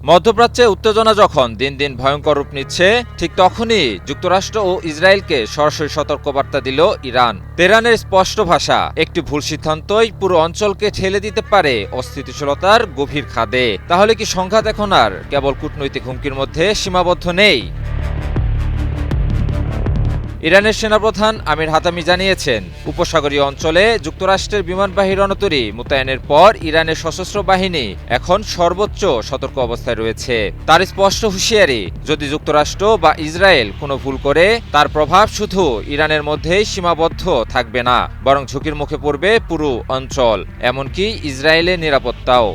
মধ্যপ্রাচ্যে উত্তেজনা যখন দিন দিন ভয়ঙ্কর রূপ নিচ্ছে, ঠিক তখনই যুক্তরাষ্ট্র ও ইসরায়েলকে সরাসরি সতর্কবার্তা দিল ইরান। তেহরানের স্পষ্ট ভাষা, একটি ভুল সিদ্ধান্তই পুরো অঞ্চলকে ঠেলে দিতে পারে অস্থিতিশীলতার গভীর খাদে। তাহলে কি সংঘাত এখন আর কেবল কূটনৈতিক হুমকির মধ্যে সীমাবদ্ধ নেই? ইরানের সেনাপ্রধান আমির হাতামি জানিয়েছেন, উপসাগরীয় অঞ্চলে যুক্তরাষ্ট্রের বিমানবাহী রণতরী মোতায়েনের পর ইরানের সশস্ত্র বাহিনী এখন সর্বোচ্চ সতর্ক অবস্থায় রয়েছে। তার স্পষ্ট হুঁশিয়ারি, যদি যুক্তরাষ্ট্র বা ইসরায়েল কোনো ভুল করে, তার প্রভাব শুধু ইরানের মধ্যেই সীমাবদ্ধ থাকবে না, বরং ঝুঁকির মুখে পড়বে পুরো অঞ্চল, এমনকি ইসরায়েলের নিরাপত্তাও।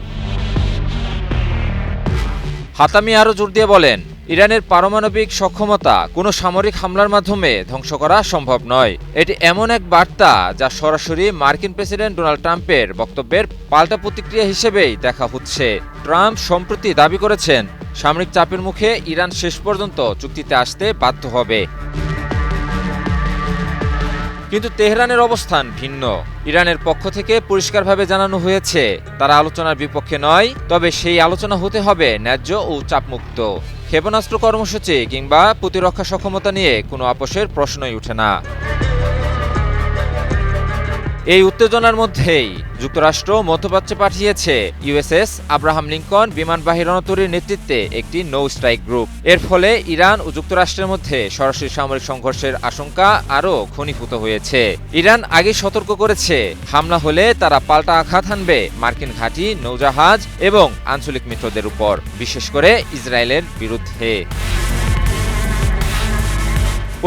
হাতামি আরও জোর দিয়ে বলেন, ইরানের পারমাণবিক সক্ষমতা কোনো সামরিক হামলার মাধ্যমে ধ্বংস করা সম্ভব নয়। এটি এমন এক বার্তা যা সরাসরি মার্কিন প্রেসিডেন্ট ডোনাল্ড ট্রাম্পের বক্তব্যের পাল্টা প্রতিক্রিয়া হিসেবেই দেখা হচ্ছে। ট্রাম্প সম্প্রতি দাবি করেছেন, সামরিক চাপের মুখে ইরান শেষ পর্যন্ত চুক্তিতে আসতে বাধ্য হবে। কিন্তু তেহরানের অবস্থান ভিন্ন। ইরানের পক্ষ থেকে পরিষ্কারভাবে জানানো হয়েছে, তারা আলোচনার বিপক্ষে নয়, তবে সেই আলোচনা হতে হবে ন্যায্য ও চাপমুক্ত। ক্ষেপণাস্ত্র কর্মসূচি কিংবা প্রতিরক্ষা সক্ষমতা নিয়ে কোনো আপোষের প্রশ্নই ওঠে না। এই উত্তেজনার মধ্যেই যুক্তরাষ্ট্র মধ্যপ্রাচ্যে পাঠিয়েছে ইউএসএস আব্রাহাম লিঙ্কন বিমানবাহী রণতরীর নেতৃত্বে একটি নৌ স্ট্রাইক গ্রুপ। এর ফলে ইরান ও যুক্তরাষ্ট্রের মধ্যে সরাসরি সামরিক সংঘর্ষের আশঙ্কা আরও ঘনীভূত হয়েছে। ইরান আগে সতর্ক করেছে, হামলা হলে তারা পাল্টা আঘাত হানবে মার্কিন ঘাঁটি, নৌজাহাজ এবং আঞ্চলিক মিত্রদের উপর, বিশেষ করে ইসরায়েলের বিরুদ্ধে।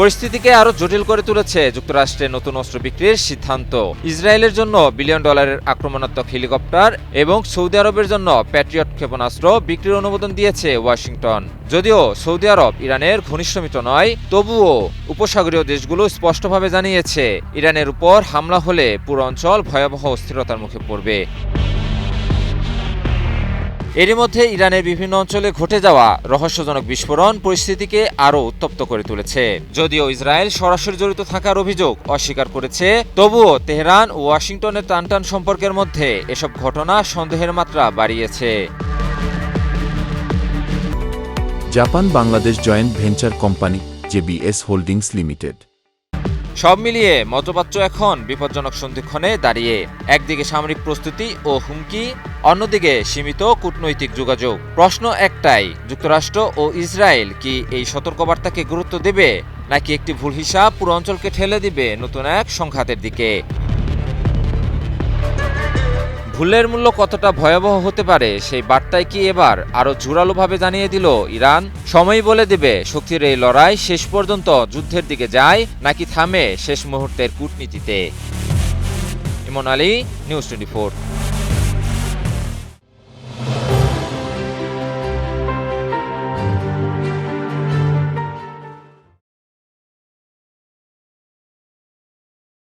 পরিস্থিতিকে আরও জটিল করে তুলেছে যুক্তরাষ্ট্রের নতুন অস্ত্র বিক্রির সিদ্ধান্ত। ইসরায়েলের জন্য বিলিয়ন ডলারের আক্রমণাত্মক হেলিকপ্টার এবং সৌদি আরবের জন্য প্যাট্রিয়ট ক্ষেপণাস্ত্র বিক্রির অনুমোদন দিয়েছে ওয়াশিংটন। যদিও সৌদি আরব ইরানের ঘনিষ্ঠ মিত্র নয়, তবুও উপসাগরীয় দেশগুলো স্পষ্টভাবে জানিয়েছে, ইরানের উপর হামলা হলে পুরো অঞ্চল ভয়াবহ অস্থিরতার মুখে পড়বে। এরই মধ্যে ইরানের বিভিন্ন অঞ্চলে ঘটে যাওয়া রহস্যজনক বিস্ফোরণ পরিস্থিতিকে আরও উত্তপ্ত করে তুলেছে। যদিও ইসরায়েল সরাসরি জড়িত থাকার অভিযোগ অস্বীকার করেছে, তবুও তেহরান ও ওয়াশিংটনের টানটান সম্পর্কের মধ্যে এসব ঘটনা সন্দেহের মাত্রা বাড়িয়েছে। Japan Bangladesh joint venture company JBS holdings limited. সব মিলিয়ে মধ্যপ্রাচ্য এখন বিপজ্জনক সন্ধিক্ষণে দাঁড়িয়ে। একদিকে সামরিক প্রস্তুতি ও হুমকি, অন্যদিকে সীমিত কূটনৈতিক যোগাযোগ। প্রশ্ন একটাই, যুক্তরাষ্ট্র ও ইসরায়েল কি এই সতর্কবার্তাকে গুরুত্ব দেবে, নাকি একটি ভুল হিসাব পুরো অঞ্চলকে ঠেলে দিবে নতুন এক সংঘাতের দিকে? ভুলের মূল্য কতটা ভয়াবহ হতে পারে, সেই বার্তায় কি এবার আরও জোরালোভাবে জানিয়ে দিল ইরান? সময়ই বলে দেবে শক্তির এই লড়াই শেষ পর্যন্ত যুদ্ধের দিকে যায় নাকি থামে শেষ মুহূর্তের কূটনীতিতে। ইমন আলী, নিউজ 24।